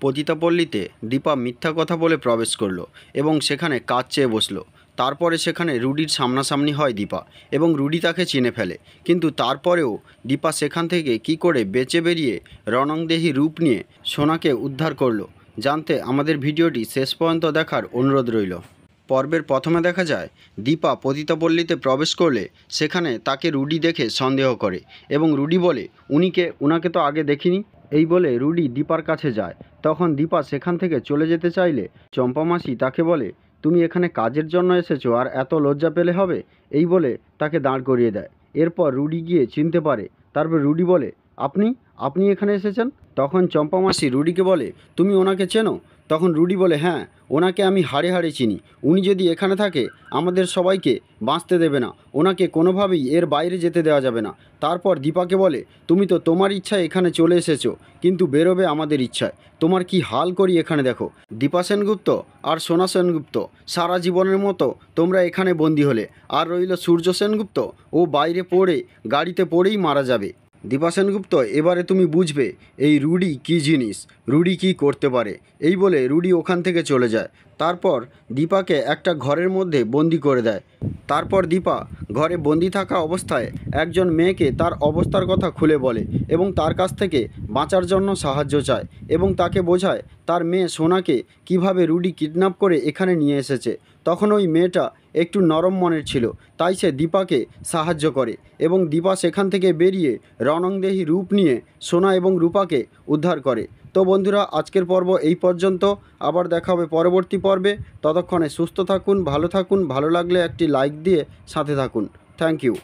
পতিতাপল্লীতে দীপা মিথ্যা কথা বলে প্রবেশ করলো এবং সেখানে কাজ চেয়ে বসলো। তারপরে সেখানে রুডির সামনাসামনি হয় দীপা এবং রুডি তাকে চিনে ফেলে। কিন্তু তারপরেও দীপা সেখান থেকে কি করে বেঁচে বেরিয়ে রণংদেহী রূপ নিয়ে সোনাকে উদ্ধার করলো জানতে আমাদের ভিডিওটি শেষ পর্যন্ত দেখার অনুরোধ রইল। পর্বের প্রথমে দেখা যায় দীপা পতিতাপল্লীতে প্রবেশ করলে সেখানে তাকে রুডি দেখে সন্দেহ করে এবং রুডি বলে উনাকে তো আগে দেখিনি। এই বলে রুডি দীপার কাছে যায়। তখন দীপা সেখান থেকে চলে যেতে চাইলে চম্পা মাসি তাকে বলে, তুমি এখানে কাজের জন্য এসেছো আর এত লজ্জা পেলে হবে? এই বলে তাকে দাঁড় করিয়ে দেয়। এরপর রুডি গিয়ে চিনতে পারে। তারপর রুডি বলে, আপনি এখানে এসেছেন? তখন চম্পা মাসি রুডিকে বলে, তুমি ওনাকে চেনো? তখন রুডি বলে, হ্যাঁ, ওনাকে আমি হাড়ে হাড়ে চিনি। উনি যদি এখানে থাকে আমাদের সবাইকে বাঁচতে দেবে না। ওনাকে কোনোভাবেই এর বাইরে যেতে দেওয়া যাবে না। তারপর দীপাকে বলে, তুমি তো তোমার ইচ্ছায় এখানে চলে এসেছো, কিন্তু বেরোবে আমাদের ইচ্ছায়। তোমার কি হাল করি এখানে দেখো। দীপা সেনগুপ্ত আর সোনা সেনগুপ্ত সারা জীবনের মতো তোমরা এখানে বন্দী হলে। আর রইল সূর্য সেনগুপ্ত, ও বাইরে পড়ে গাড়িতে পড়েই মারা যাবে। দীপা সেনগুপ্ত, এবারে তুমি বুঝবে এই রুডি কী জিনিস, রুডি কী করতে পারে। এই বলে রুডি ওখান থেকে চলে যায়। তারপর দীপাকে একটা ঘরের মধ্যে বন্দি করে দেয়। তারপর দীপা ঘরে বন্দি থাকা অবস্থায় একজন মেয়েকে তার অবস্থার কথা খুলে বলে এবং তার কাছ থেকে বাঁচার জন্য সাহায্য চায় এবং তাকে বোঝায় তার মেয়ে সোনাকে কিভাবে রুডি কিডন্যাপ করে এখানে নিয়ে এসেছে। তখন ওই মেয়েটা একটু নরম মনের ছিল, তাই সে দীপাকে সাহায্য করে এবং দীপা সেখান থেকে বেরিয়ে রণংদেহী রূপ নিয়ে সোনা এবং রূপাকে উদ্ধার করে। তো বন্ধুরা, আজকের পর্ব এই পর্যন্ত। আবার দেখা হবে পরবর্তী পর্বে। ততক্ষণে সুস্থ থাকুন, ভালো থাকুন। ভালো লাগলে একটি লাইক দিয়ে সাথে থাকুন। Thank you.